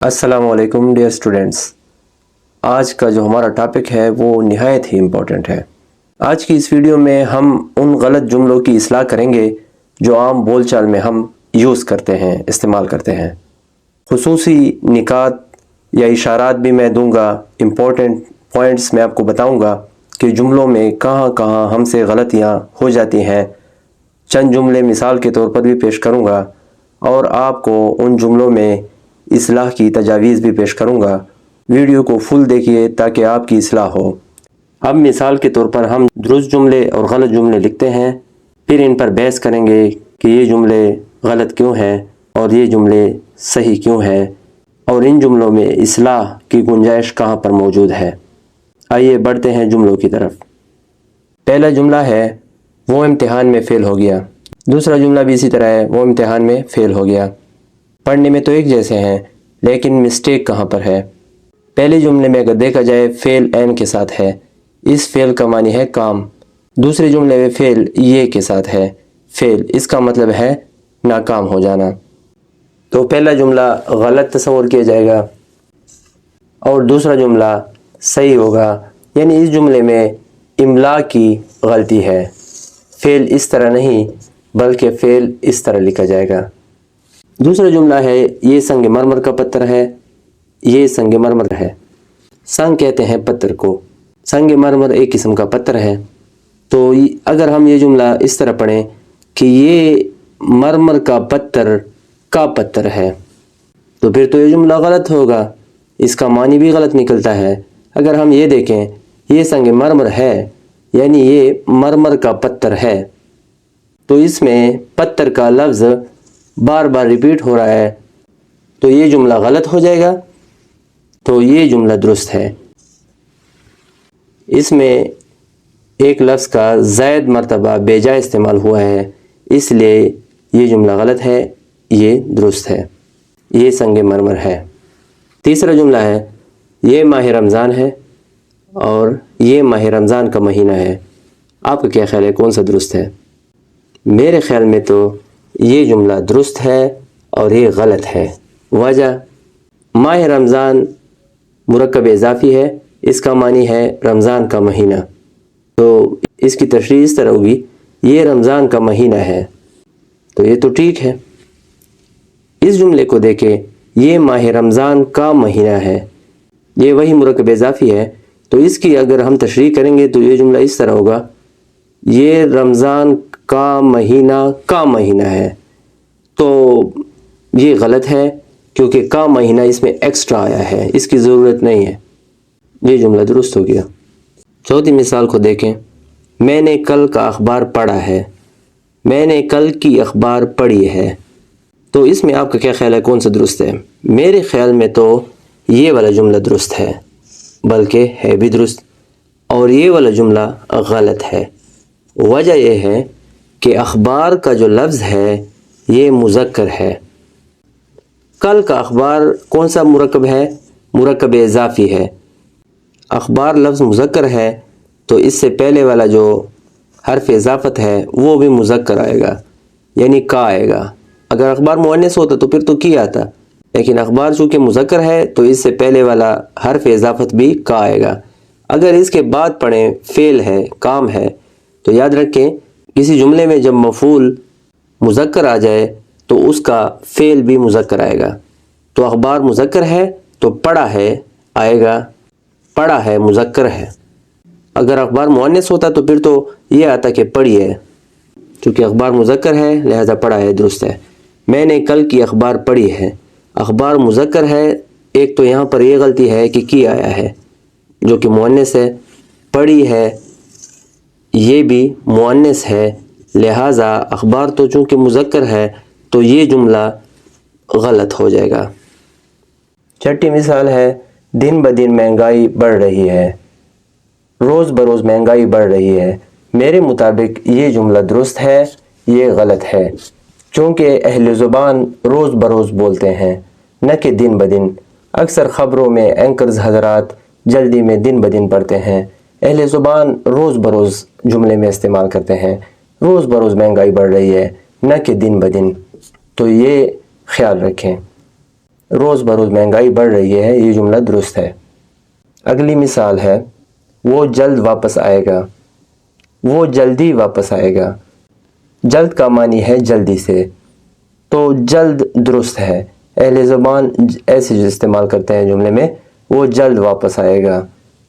السلام علیکم dear students, آج کا جو ہمارا ٹاپک ہے وہ نہایت ہی امپورٹنٹ ہے۔ آج کی اس ویڈیو میں ہم ان غلط جملوں کی اصلاح کریں گے جو عام بول چال میں ہم یوز کرتے ہیں، استعمال کرتے ہیں۔ خصوصی نکات یا اشارات بھی میں دوں گا، امپورٹنٹ پوائنٹس میں آپ کو بتاؤں گا کہ جملوں میں کہاں کہاں ہم سے غلطیاں ہو جاتی ہیں۔ چند جملے مثال کے طور پر بھی پیش کروں گا اور آپ کو ان جملوں میں اصلاح کی تجاویز بھی پیش کروں گا۔ ویڈیو کو فل دیکھیے تاکہ آپ کی اصلاح ہو۔ اب مثال کے طور پر ہم درست جملے اور غلط جملے لکھتے ہیں، پھر ان پر بحث کریں گے کہ یہ جملے غلط کیوں ہیں اور یہ جملے صحیح کیوں ہیں اور ان جملوں میں اصلاح کی گنجائش کہاں پر موجود ہے۔ آئیے بڑھتے ہیں جملوں کی طرف۔ پہلا جملہ ہے وہ امتحان میں فیل ہو گیا۔ دوسرا جملہ بھی اسی طرح ہے، وہ امتحان میں فیل ہو گیا۔ پڑھنے میں تو ایک جیسے ہیں لیکن مسٹیک کہاں پر ہے؟ پہلے جملے میں اگر دیکھا جائے فیل این کے ساتھ ہے، اس فیل کا معنی ہے کام۔ دوسرے جملے میں فیل یہ کے ساتھ ہے، فیل اس کا مطلب ہے ناکام ہو جانا۔ تو پہلا جملہ غلط تصور کیا جائے گا اور دوسرا جملہ صحیح ہوگا، یعنی اس جملے میں املا کی غلطی ہے۔ فیل اس طرح نہیں بلکہ فیل اس طرح لکھا جائے گا۔ دوسرا جملہ ہے یہ سنگ مرمر کا پتھر ہے، یہ سنگ مرمر ہے۔ سنگ کہتے ہیں پتھر کو، سنگ مرمر ایک قسم کا پتھر ہے۔ تو اگر ہم یہ جملہ اس طرح پڑھیں کہ یہ مرمر کا پتھر ہے تو پھر تو یہ جملہ غلط ہوگا، اس کا معنی بھی غلط نکلتا ہے۔ اگر ہم یہ دیکھیں یہ سنگ مرمر ہے یعنی یہ مرمر کا پتھر ہے، تو اس میں پتھر کا لفظ بار بار ریپیٹ ہو رہا ہے، تو یہ جملہ غلط ہو جائے گا۔ تو یہ جملہ درست ہے، اس میں ایک لفظ کا زائد مرتبہ بے جا استعمال ہوا ہے، اس لیے یہ جملہ غلط ہے، یہ درست ہے، یہ سنگ مرمر ہے۔ تیسرا جملہ ہے یہ ماہ رمضان ہے اور یہ ماہ رمضان کا مہینہ ہے۔ آپ کا کیا خیال ہے کون سا درست ہے؟ میرے خیال میں تو یہ جملہ درست ہے اور یہ غلط ہے۔ وجہ ماہ رمضان مرکب اضافی ہے، اس کا معنی ہے رمضان کا مہینہ، تو اس کی تشریح اس طرح ہوگی یہ رمضان کا مہینہ ہے، تو یہ تو ٹھیک ہے۔ اس جملے کو دیکھیں یہ ماہ رمضان کا مہینہ ہے، یہ وہی مرکب اضافی ہے، تو اس کی اگر ہم تشریح کریں گے تو یہ جملہ اس طرح ہوگا یہ رمضان کا مہینہ ہے، تو یہ غلط ہے کیونکہ کا مہینہ اس میں ایکسٹرا آیا ہے، اس کی ضرورت نہیں ہے، یہ جملہ درست ہو گیا۔ چوتھی مثال کو دیکھیں، میں نے کل کا اخبار پڑھا ہے، میں نے کل کی اخبار پڑھی ہے، تو اس میں آپ کا کیا خیال ہے کون سا درست ہے؟ میرے خیال میں تو یہ والا جملہ درست ہے، بلکہ ہے بھی درست، اور یہ والا جملہ غلط ہے۔ وجہ یہ ہے کہ اخبار کا جو لفظ ہے یہ مذکر ہے۔ کل کا اخبار کون سا مرکب ہے؟ مرکب اضافی ہے۔ اخبار لفظ مذکر ہے تو اس سے پہلے والا جو حرف اضافت ہے وہ بھی مذکر آئے گا، یعنی کا آئے گا۔ اگر اخبار مؤنث ہوتا تو پھر تو کی آتا، لیکن اخبار چونکہ مذکر ہے تو اس سے پہلے والا حرف اضافت بھی کا آئے گا۔ اگر اس کے بعد پڑھیں فعل ہے، کام ہے، تو یاد رکھیں کسی جملے میں جب مفعول مذکر آ جائے تو اس کا فعل بھی مذکر آئے گا۔ تو اخبار مذکر ہے تو پڑھا ہے آئے گا، پڑھا ہے مذکر ہے۔ اگر اخبار مؤنث ہوتا تو پھر تو یہ آتا کہ پڑھی ہے، چونکہ اخبار مذکر ہے لہذا پڑھا ہے درست ہے۔ میں نے کل کی اخبار پڑھی ہے، اخبار مذکر ہے، ایک تو یہاں پر یہ غلطی ہے کہ کی آیا ہے جو کہ مؤنث ہے، پڑھی ہے یہ بھی مؤنث ہے، لہٰذا اخبار تو چونکہ مذکر ہے تو یہ جملہ غلط ہو جائے گا۔ چھٹی مثال ہے دن بدن مہنگائی بڑھ رہی ہے، روز بروز مہنگائی بڑھ رہی ہے۔ میرے مطابق یہ جملہ درست ہے، یہ غلط ہے، چونکہ اہل زبان روز بروز بولتے ہیں نہ کہ دن بدن۔ اکثر خبروں میں اینکرز حضرات جلدی میں دن بدن پڑھتے ہیں، اہل زبان روز بروز جملے میں استعمال کرتے ہیں، روز بروز مہنگائی بڑھ رہی ہے نہ کہ دن بدن، تو یہ خیال رکھیں۔ روز بروز مہنگائی بڑھ رہی ہے، یہ جملہ درست ہے۔ اگلی مثال ہے وہ جلد واپس آئے گا، وہ جلدی واپس آئے گا۔ جلد کا معنی ہے جلدی سے، تو جلد درست ہے۔ اہل زبان ایسے استعمال کرتے ہیں جملے میں، وہ جلد واپس آئے گا،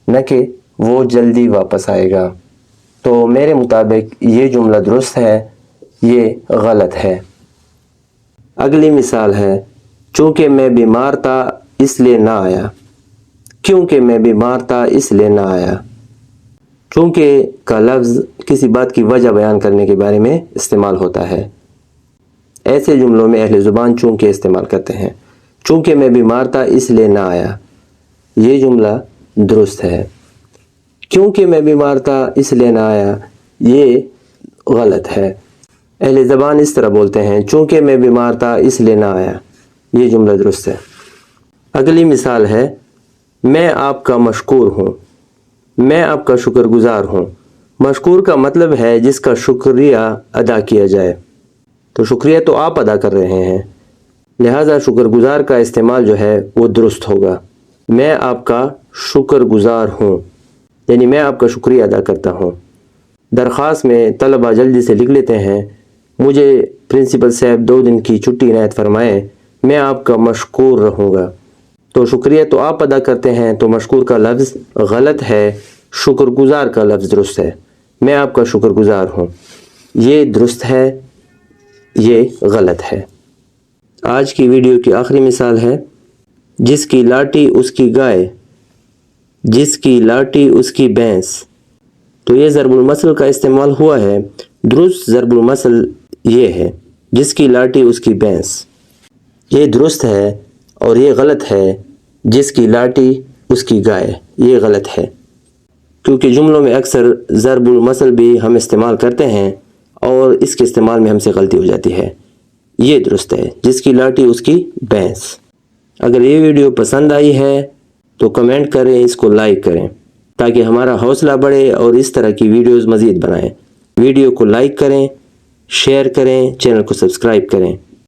نہ کہ وہ جلدی واپس آئے گا۔ تو میرے مطابق یہ جملہ درست ہے، یہ غلط ہے۔ اگلی مثال ہے چونکہ میں بیمار تھا اس لیے نہ آیا، کیونکہ میں بیمار تھا اس لیے نہ آیا۔ چونکہ کا لفظ کسی بات کی وجہ بیان کرنے کے بارے میں استعمال ہوتا ہے۔ ایسے جملوں میں اہل زبان چونکہ استعمال کرتے ہیں۔ چونکہ میں بیمار تھا اس لیے نہ آیا، یہ جملہ درست ہے۔ کیونکہ میں بیمار تھا اس لیے نہ آیا، یہ غلط ہے۔ اہل زبان اس طرح بولتے ہیں چونکہ میں بیمار تھا اس لیے نہ آیا، یہ جملہ درست ہے۔ اگلی مثال ہے میں آپ کا مشکور ہوں، میں آپ کا شکر گزار ہوں۔ مشکور کا مطلب ہے جس کا شکریہ ادا کیا جائے، تو شکریہ تو آپ ادا کر رہے ہیں، لہٰذا شکر گزار کا استعمال جو ہے وہ درست ہوگا۔ میں آپ کا شکر گزار ہوں، یعنی میں آپ کا شکریہ ادا کرتا ہوں۔ درخواست میں طلبہ جلدی سے لکھ لیتے ہیں مجھے پرنسپل صاحب 2 دن کی چھٹی عنایت فرمائیں، میں آپ کا مشکور رہوں گا۔ تو شکریہ تو آپ ادا کرتے ہیں، تو مشکور کا لفظ غلط ہے، شکر گزار کا لفظ درست ہے۔ میں آپ کا شکر گزار ہوں، یہ درست ہے، یہ غلط ہے۔ آج کی ویڈیو کی آخری مثال ہے جس کی لاٹھی اس کی گائے، جس کی لاٹھی اس کی بھینس۔ تو یہ ضرب المثل کا استعمال ہوا ہے۔ درست ضرب المثل یہ ہے جس کی لاٹھی اس کی بھینس، یہ درست ہے، اور یہ غلط ہے جس کی لاٹھی اس کی گائے، یہ غلط ہے، کیونکہ جملوں میں اکثر ضرب المثل بھی ہم استعمال کرتے ہیں اور اس کے استعمال میں ہم سے غلطی ہو جاتی ہے۔ یہ درست ہے جس کی لاٹھی اس کی بھینس۔ اگر یہ ویڈیو پسند آئی ہے تو کمنٹ کریں، اس کو لائک کریں تاکہ ہمارا حوصلہ بڑھے اور اس طرح کی ویڈیوز مزید بنائیں۔ ویڈیو کو لائک کریں، شیئر کریں، چینل کو سبسکرائب کریں۔